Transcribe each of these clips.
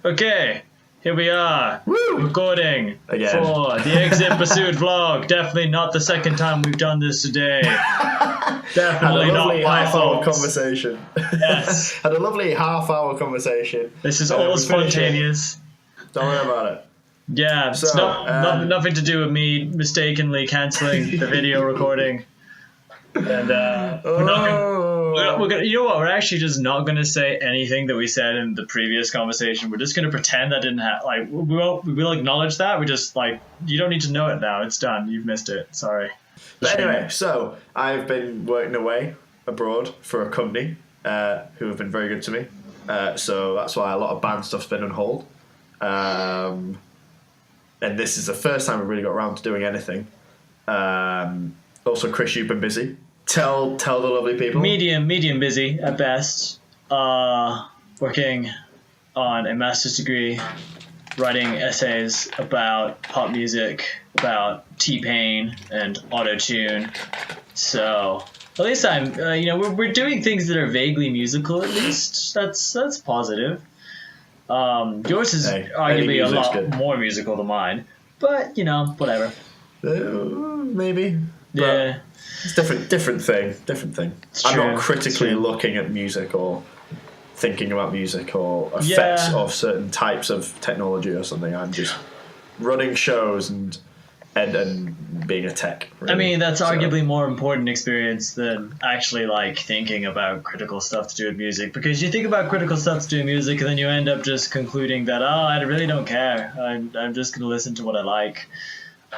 Okay, here we are, recording Again. for the Exit Pursuit vlog. Definitely not the second time we've done this today. Had a Definitely not lovely my half-hour fault. conversation. Yes. Had a lovely half-hour conversation. This is And then all we finish it. spontaneous. Don't worry about it. Yeah, it's So, nothing to do with me mistakenly cancelling the video recording. And we're not gonna, you know what? We're actually just not gonna say anything that we said in the previous conversation. We're just gonna pretend that didn't happen. Like we'll acknowledge that. We just you don't need to know it now. It's done. You've missed it. Sorry. But anyway, so I've been working away abroad for a company who have been very good to me. So that's why a lot of band stuff's been on hold. And this is the first time we really got around to doing anything. Also, Chris, you've been busy. Tell the lovely people. Medium busy at best. Working on a master's degree, writing essays about pop music, about T-Pain and auto-tune. So at least I'm, we're doing things that are vaguely musical. At least that's positive. Yours is arguably a lot more musical than mine, but whatever. Maybe. Yeah. It's different thing. I'm not critically looking at music or thinking about music or effects of certain types of technology or something. I'm just running shows and being a tech. Really. I mean, that's arguably more important experience than actually thinking about critical stuff to do with music, because you think about critical stuff to do with music and then you end up just concluding that, I really don't care. I'm just going to listen to what I like.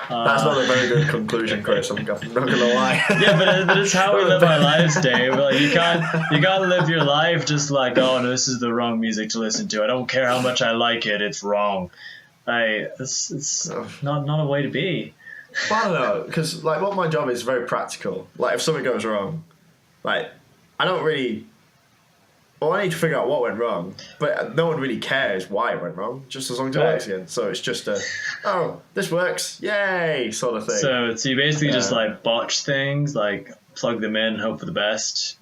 That's not a very good conclusion, Chris. I'm not gonna lie. Yeah, but it's how we live our lives, Dave. You can't live your life just oh no, this is the wrong music to listen to. I don't care how much I like it. It's wrong. It's not a way to be. Well, I don't know, because what my job is very practical. If something goes wrong, I don't really. Well, I need to figure out what went wrong, but no one really cares why it went wrong, just as long as it works again. So it's just this works, yay, sort of thing. So you basically just botch things, plug them in, hope for the best.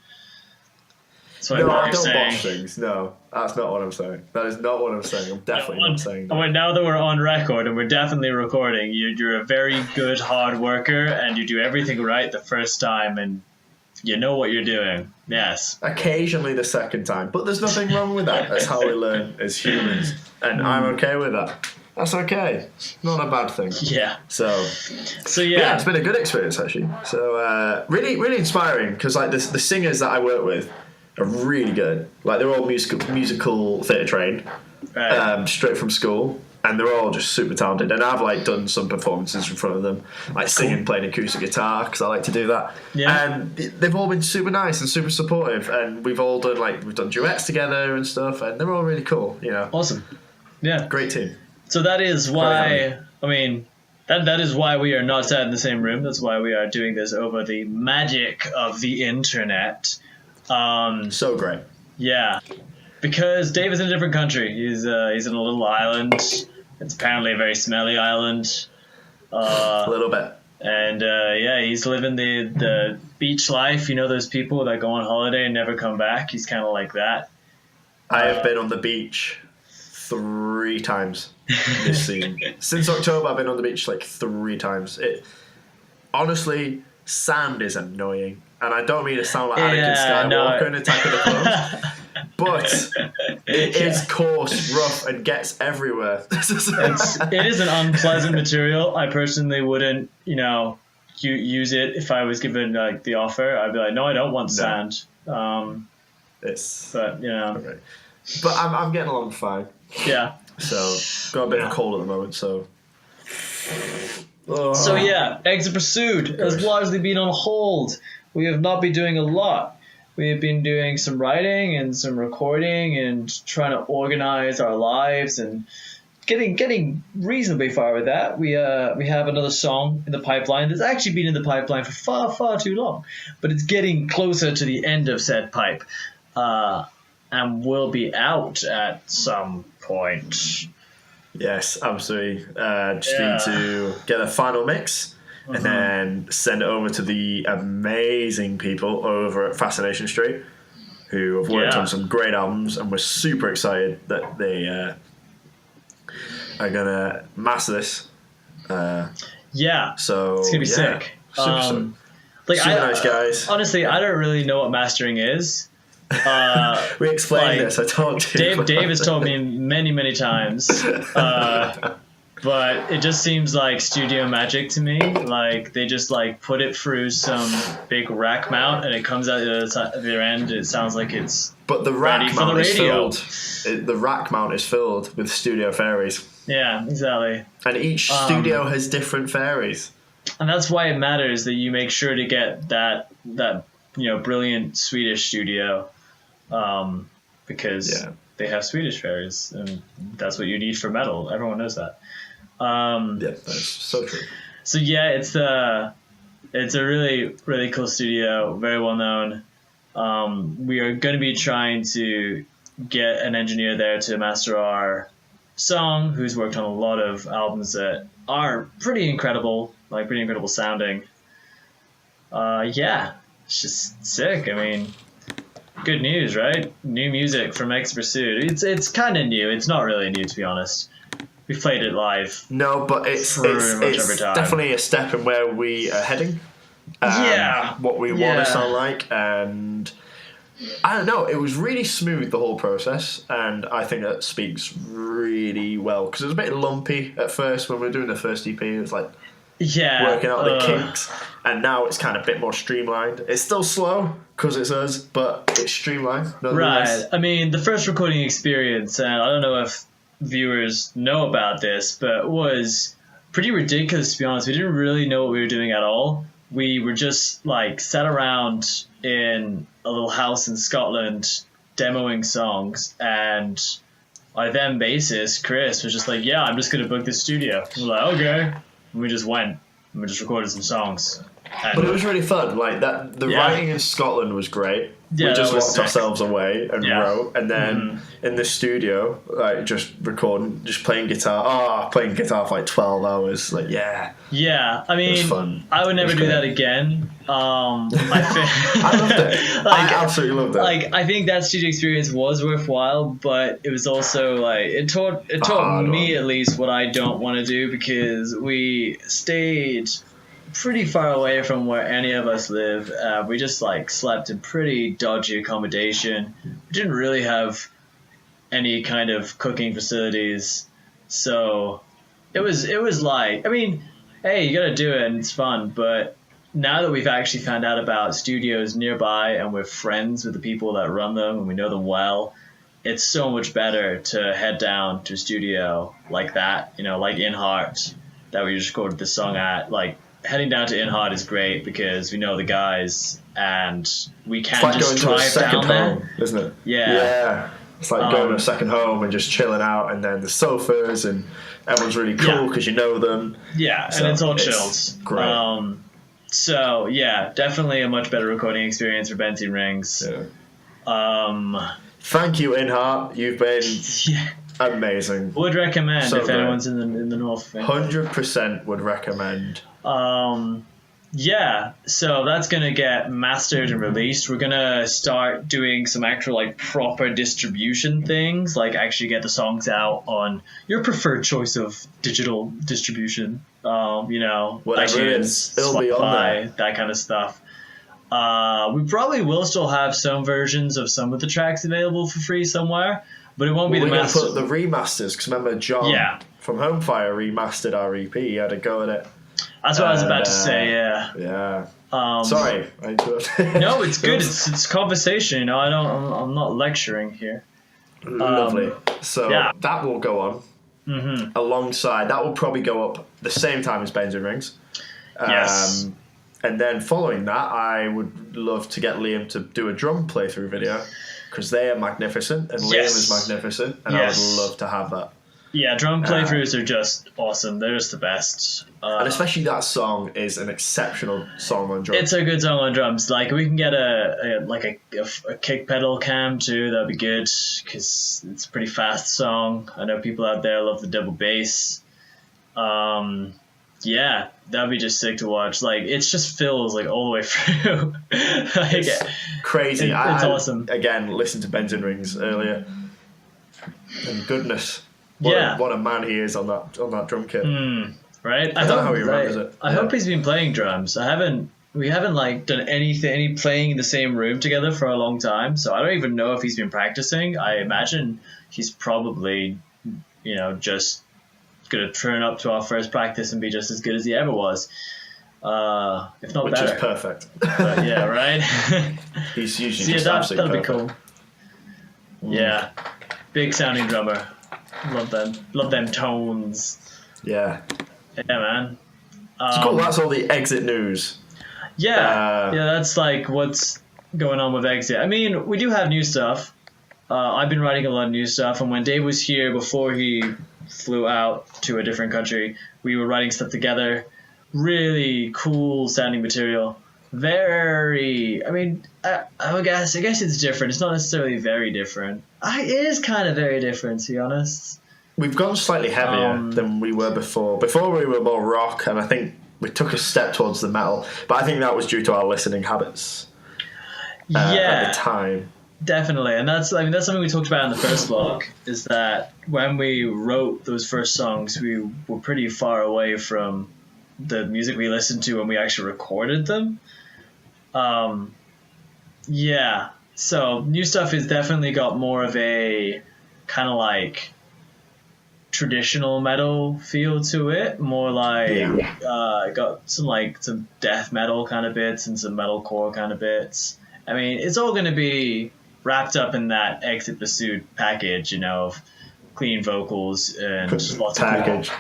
No, I don't botch things. No, that's not what I'm saying. That is not what I'm saying. I'm definitely not saying that. Now that we're on record and we're definitely recording, you're a very good hard worker and you do everything right the first time and you know what you're doing. Yes. Occasionally the second time, but there's nothing wrong with that. That's how we learn as humans, and I'm okay with that. That's okay. Not a bad thing. Yeah. So yeah, it's been a good experience actually. So really, really inspiring, because the singers that I work with are really good. They're all musical theatre trained, straight from school. And they're all just super talented. And I've done some performances in front of them, singing, playing acoustic guitar, because I like to do that. Yeah. And they've all been super nice and super supportive. And we've all done we've done duets together and stuff. And they're all really cool. Awesome. Yeah. Great team. So that is why that is why we are not sat in the same room. That's why we are doing this over the magic of the internet. So great. Yeah. Because Dave is in a different country. He's in a little island. It's apparently a very smelly island. A little bit. And he's living the beach life. Those people that go on holiday and never come back. He's kind of like that. I have been on the beach 3 times this season. Since October, I've been on the beach 3 times. Honestly, sand is annoying. And I don't mean to sound like Anakin Skywalker in Attack of the Clones. But it is coarse, rough, and gets everywhere. It is an unpleasant material. I personally wouldn't, use it if I was given the offer. I'd be like, no, I don't want sand. But Okay. But I'm getting along fine. Yeah. So got a bit of a cold at the moment. So. So Exit Pursuit has largely been on hold. We have not been doing a lot. We have been doing some writing and some recording and trying to organize our lives and getting reasonably far with that. We have another song in the pipeline that's actually been in the pipeline for far too long, but it's getting closer to the end of said pipe, and will be out at some point. Yes, absolutely. Just need to get a final mix. And then send it over to the amazing people over at Fascination Street, who have worked on some great albums, and we're super excited that they are gonna master this. Yeah. So it's gonna be sick. Super Nice guys. Honestly, I don't really know what mastering is. We explained this. I told you. Dave has told me many times. But it just seems like studio magic to me. Like they just like put it through some big rack mount, and it comes out the other end. It sounds like it's. But the rack mount is filled. The rack mount is filled with studio fairies. Yeah, exactly. And each studio has different fairies. And that's why it matters that you make sure to get that brilliant Swedish studio, because they have Swedish fairies, and that's what you need for metal. Everyone knows that. That's so true. So it's a really, really cool studio, very well known. We are going to be trying to get an engineer there to master our song, who's worked on a lot of albums that are pretty incredible sounding. It's just sick. I mean, good news, right? New music from X Pursued. It's kind of new. It's not really new, to be honest. We played it live. No, but it's definitely a step in where we are heading. What we want to sound like, and I don't know. It was really smooth, the whole process, and I think that speaks really well, because it was a bit lumpy at first when we were doing the first EP. It was like working out the kinks, and now it's kind of a bit more streamlined. It's still slow because it's us, but it's streamlined. Right. I mean, the first recording experience, and I don't know if viewers know about this, but it was pretty ridiculous, to be honest. We didn't really know what we were doing at all. We were just like sat around in a little house in Scotland demoing songs, and our then bassist Chris was just like, I'm just gonna book this studio. We're like, okay, and we just went and we just recorded some songs. But it was really fun. Like that, the writing in Scotland was great. We just locked ourselves away and wrote, and then in the studio, like just recording, just playing guitar. Playing guitar for like 12 hours. Like I mean, it was fun. I would never do that again. I loved it. I absolutely loved it. Like, I think that studio experience was worthwhile, but it was also like it taught me at least what I don't want to do, because we stayed pretty far away from where any of us live. We just like slept in pretty dodgy accommodation. We didn't really have any kind of cooking facilities, so it was like, I mean, hey, you gotta do it and it's fun, but now that we've actually found out about studios nearby and we're friends with the people that run them and we know them well, it's so much better to head down to a studio like that, like Inheart, that we just recorded this song at. Like, heading down to Inheart is great because we know the guys and we can just drive down there, isn't it? Yeah. It's like going to a second home and just chilling out, and then the sofas, and everyone's really cool because you know them. Yeah, so and it's all chilled. Great. So definitely a much better recording experience for Benzene Rings. Yeah. Thank you, Inheart. You've been amazing. Would recommend if anyone's in the north. 100% would recommend. So that's gonna get mastered and released. We're gonna start doing some actual like proper distribution things, like actually get the songs out on your preferred choice of digital distribution. Whatever it is, it'll be on there. That kind of stuff. We probably will still have some versions of some of the tracks available for free somewhere, but it won't be the master. We're gonna put the remasters, because remember John from Homefire remastered our EP. He had a go at it. That's what I was about to say. Yeah. Sorry. No, it's good. It's conversation. I'm not lecturing here. Lovely. So that will go on alongside. That will probably go up the same time as Benzene Rings. Yes. And then following that, I would love to get Liam to do a drum playthrough video, because they are magnificent and Liam is magnificent, and I would love to have that. Yeah, drum playthroughs are just awesome. They're just the best. And especially that song is an exceptional song on drums. It's a good song on drums. Like, we can get a kick pedal cam too. That'd be good, because it's a pretty fast song. I know people out there love the double bass. That'd be just sick to watch. Like, it just fills like all the way through. It's crazy. It's awesome. Again, listened to Benzene Rings earlier, and goodness. what a man he is on that drum kit. Right? I don't know how he remembers it. I hope he's been playing drums. We haven't like done any playing in the same room together for a long time, so I don't even know if he's been practicing. I imagine he's probably, just gonna turn up to our first practice and be just as good as he ever was. If not better. Which is perfect. But yeah, right? He's usually that'll be cool. Yeah. Big sounding drummer. Love them tones. Yeah. Yeah, man. It's cool, that's all the Exit news. Yeah, that's like what's going on with Exit. I mean, we do have new stuff. I've been writing a lot of new stuff, and when Dave was here before he flew out to a different country, we were writing stuff together. Really cool sounding material. Very, I mean, I guess it's different. It's not necessarily very different. It is kind of very different, to be honest. We've gone slightly heavier than we were before. Before we were more rock, and I think we took a step towards the metal. But I think that was due to our listening habits. At the time. Definitely, and that's something we talked about in the first vlog, is that when we wrote those first songs, we were pretty far away from the music we listened to when we actually recorded them. So new stuff has definitely got more of a kind of like traditional metal feel to it, more like got some death metal kind of bits and some metalcore kind of bits. I mean, it's all going to be wrapped up in that Exit Bassoon package, of clean vocals and lots of package.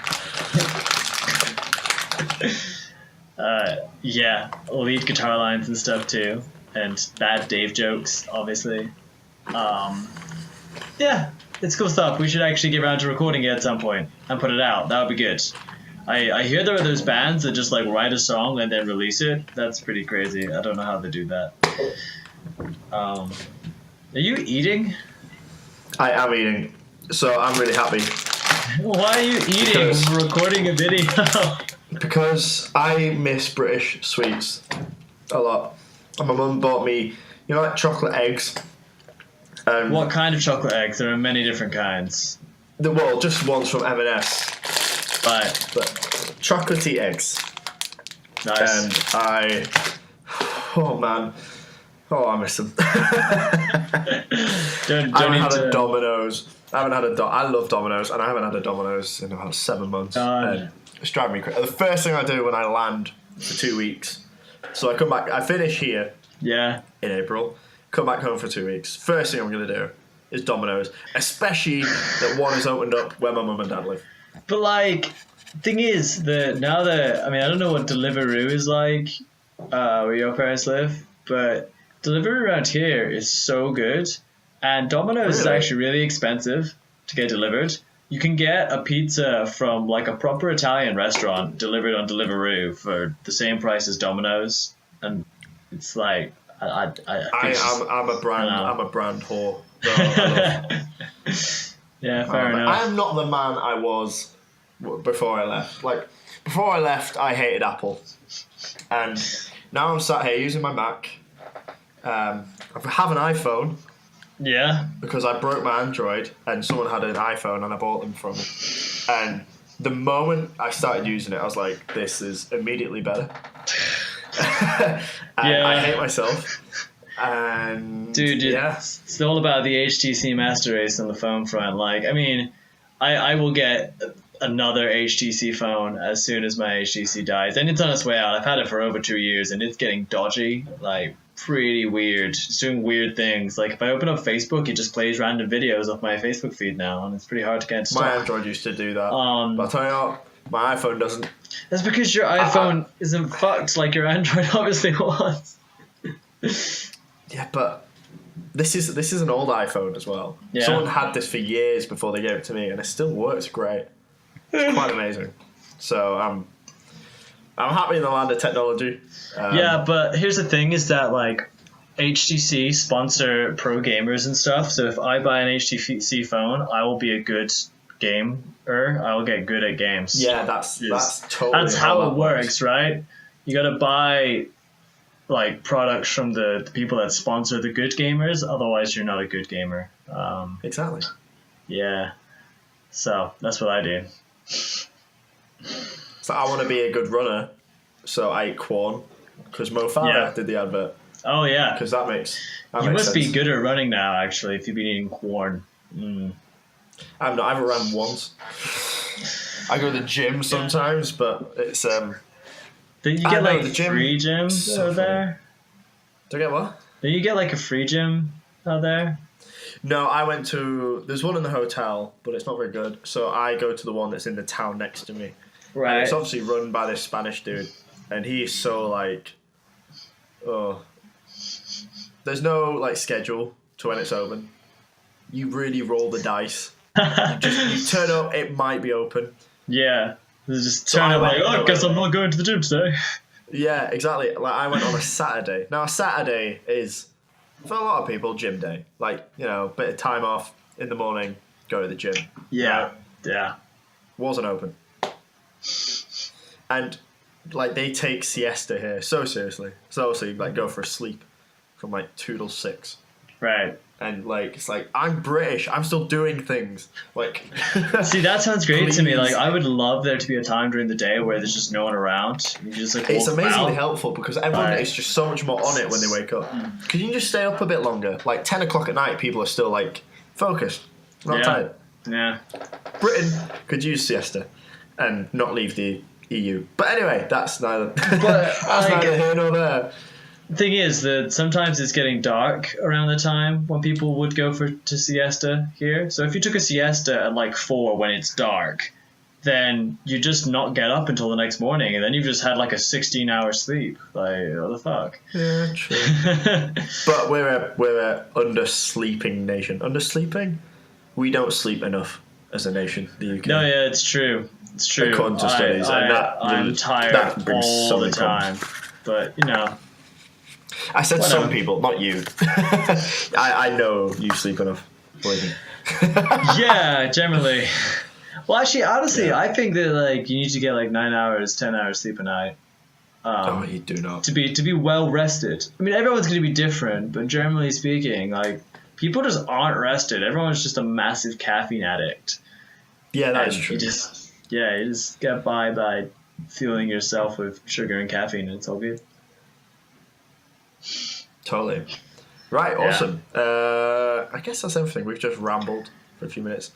Lead guitar lines and stuff too, and bad Dave jokes, obviously. It's cool stuff. We should actually get around to recording it at some point and put it out. That would be good. I hear there are those bands that just like write a song and then release it. That's pretty crazy. I don't know how they do that. Are you eating? I am eating, so I'm really happy. Why are you eating when we're recording a video? Because I miss British sweets a lot. And my mum bought me, like chocolate eggs. What kind of chocolate eggs? There are many different kinds. Just ones from M&S. Right. But chocolatey eggs. Nice. And I miss them. I haven't had a Domino's. I love Domino's, and I haven't had a Domino's in about 7 months. It's driving me crazy. The first thing I do when I land for 2 weeks, so I come back, I finish here in April, come back home for 2 weeks. First thing I'm going to do is Domino's, especially that one is opened up where my mum and dad live. But thing is, I don't know what Deliveroo is like where your parents live, but Deliveroo around here is so good, and Domino's is actually really expensive to get delivered. You can get a pizza from like a proper Italian restaurant delivered on Deliveroo for the same price as Domino's, and it's like I'm a brand whore. So yeah, fair enough. I am not the man I was before I left. Before I left, I hated Apple, and now I'm sat here using my Mac. I have an iPhone. Yeah. Because I broke my Android and someone had an iPhone and I bought them from them. And the moment I started using it, I was like, this is immediately better. I hate myself. And dude, it's all about the HTC Master Race on the phone front. I will get another HTC phone as soon as my HTC dies. And it's on its way out. I've had it for over 2 years and it's getting dodgy. Pretty weird. It's doing weird things. If I open up Facebook, it just plays random videos off my Facebook feed now, and it's pretty hard to get into. My Android used to do that. But I'll tell you what, my iPhone doesn't. That's because your iPhone isn't fucked like your Android obviously was. Yeah, but this is an old iPhone as well. Yeah. Someone had this for years before they gave it to me, and it still works great. It's quite amazing. So I'm happy in the land of technology. But here's the thing: is that HTC sponsor pro gamers and stuff. So if I buy an HTC phone, I will be a good gamer. I will get good at games. Yeah, that's totally. That's how it works, right? You got to buy products from the people that sponsor the good gamers. Otherwise, you're not a good gamer. Exactly. Yeah. So that's what I do. So I want to be a good runner, so I eat Quorn because Mo Farah did the advert. Oh yeah, because that makes you must sense. be good at running now. Actually, if you've been eating Quorn. I'm not. I haven't ran once. I go to the gym sometimes, but it's Do you get like the gym, free gym out there? Do I get what? Do you get like a free gym out there? No, I went to. There's one in the hotel, but it's not very good. So I go to the one that's in the town next to me. Right. And it's obviously run by this Spanish dude, and he's so like, there's no like schedule to when it's open. You really roll the dice. you turn up, it might be open. Yeah. Just turn up like, I guess I'm not going to the gym today. Yeah, exactly. Like I went on a Saturday. Now a Saturday is for a lot of people gym day. Like, you know, bit of time off in the morning, go to the gym. Yeah. Right? Yeah. Wasn't open. And like they take siesta here so seriously. So you like go for a sleep from like 2 till 6. Right. And like it's like I'm British. I'm still doing things. Like see, that sounds great to me. Like I would love there to be a time during the day where there's just no one around. You just like it's amazingly around. helpful because everyone is just so much more on it when they wake up. Because you can just stay up a bit longer. Like 10 o'clock at night, people are still like focused, not tired. Yeah. Britain could use siesta and not leave the EU. But anyway, that's neither. Neither here nor there. Thing is that sometimes it's getting dark around the time when people would go to siesta here. So if you took a siesta at like 4 when it's dark, then you just not get up until the next morning, and then you've just had like a 16-hour sleep. Like, what the fuck? Yeah, true. But we're a undersleeping nation. Undersleeping? We don't sleep enough as a nation. The UK. No, yeah, it's true. It's true. According to studies, I'm tired all the time. But you know. I said some people, not you. I know you sleep enough. Yeah, generally. Well, actually, honestly, I think that like you need to get like 9 hours, 10 hours sleep a night. You do not. To be well rested. I mean, everyone's going to be different, but generally speaking, like people just aren't rested. Everyone's just a massive caffeine addict. Yeah, that is true. You just get by fueling yourself with sugar and caffeine, and it's all good. Totally. Right, awesome. I guess that's everything. We've just rambled for a few minutes.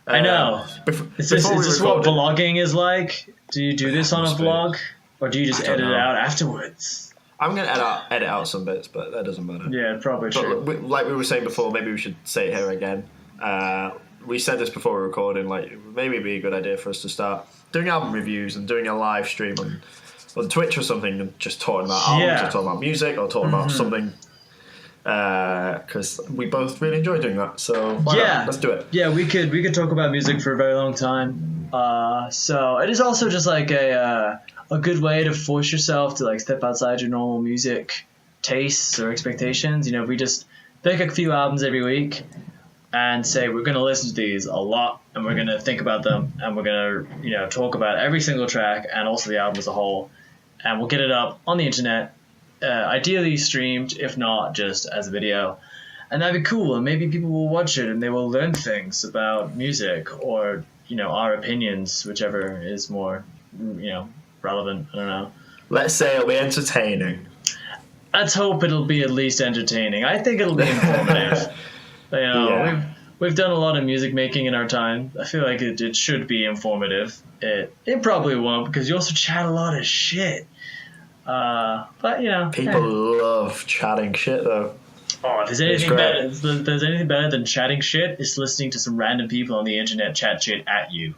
I know. Is this what vlogging is like? Do you do this on a vlog? Or do you just edit it out afterwards? I'm going to edit out some bits, but that doesn't matter. Yeah, probably true. Like we were saying before, maybe we should say it here again. We said this before we were recording, like maybe it'd be a good idea for us to start doing album reviews and doing a live stream on Twitch or something, and just talking about albums or talking about music or talking about something, because we both really enjoy doing that. So why not? Let's do it. Yeah, we could talk about music for a very long time. So it is also just like a good way to force yourself to like step outside your normal music tastes or expectations. You know, we just pick a few albums every week and say we're going to listen to these a lot, and we're going to think about them, and we're going to talk about every single track and also the album as a whole. And we'll get it up on the internet, ideally streamed, if not just as a video. And that'd be cool, and maybe people will watch it and they will learn things about music or, our opinions, whichever is more, relevant. I don't know. Let's say it'll be entertaining. Let's hope it'll be at least entertaining. I think it'll be informative. We've done a lot of music making in our time. I feel like it should be informative. It probably won't, because you also chat a lot of shit. But people love chatting shit though. Oh, if there's anything better than chatting shit, it's listening to some random people on the internet chat shit at you.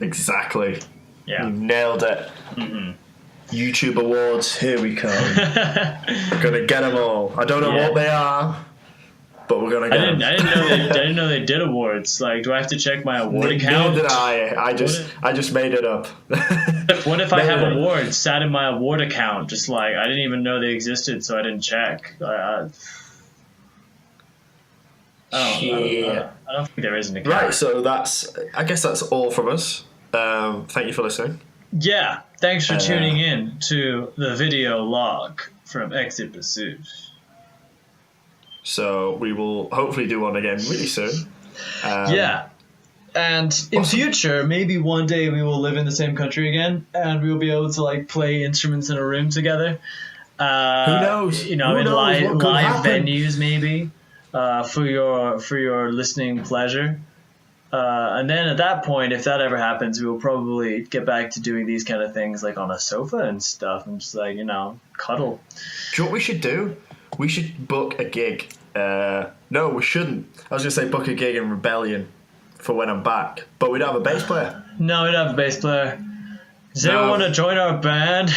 Exactly. Yeah. You nailed it. Mm-hmm. YouTube awards, here we come. We're gonna get them all. I don't know what they are, but we're gonna get them. I didn't know they did awards. Like, do I have to check my award account? Neither did I. I just made it up. What if I have awards sat in my award account? Just like I didn't even know they existed, so I didn't check. I don't think there is an account. Right, so I guess that's all from us. Thank you for listening. Yeah, thanks for tuning in to the video log from Exit Pursuit. So we will hopefully do one again really soon. And in future, maybe one day we will live in the same country again, and we will be able to like play instruments in a room together. Who knows? You know, Who in knows live venues, maybe for your listening pleasure. And then at that point, if that ever happens, we will probably get back to doing these kind of things like on a sofa and stuff, and just like, you know, cuddle. Do you know what we should do? We should book a gig. No, we shouldn't. I was going to say book a gig in Rebellion for when I'm back, but we don't have a bass player. No, we don't have a bass player. Does anyone want to join our band?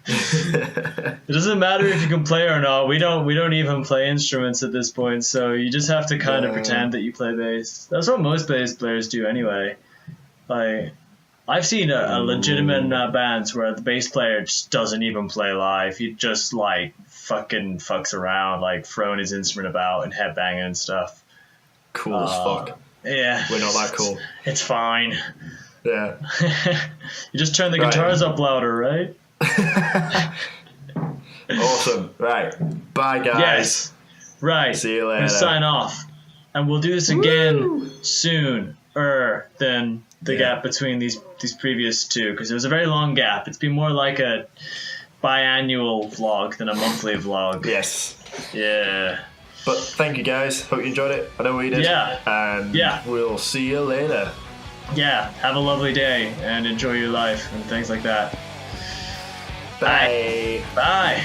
It doesn't matter if you can play or not. We don't even play instruments at this point, so you just have to kind of pretend that you play bass. That's what most bass players do anyway. Like, I've seen a legitimate bands where the bass player just doesn't even play live. He just like fucking fucks around, like throwing his instrument about and headbanging and stuff. Cool as fuck. Yeah. We're not that cool. It's fine. Yeah. You just turn the guitars up louder, right? Awesome. Right. Bye, guys. Yes. Right. See you later. We'll sign off. And we'll do this again sooner than the gap between these previous two, because it was a very long gap. It's been more like a biannual vlog than a monthly vlog. Yes. Yeah. But thank you, guys. Hope you enjoyed it. I know we did. Yeah. And we'll see you later. Yeah. Have a lovely day and enjoy your life and things like that. Bye. Bye.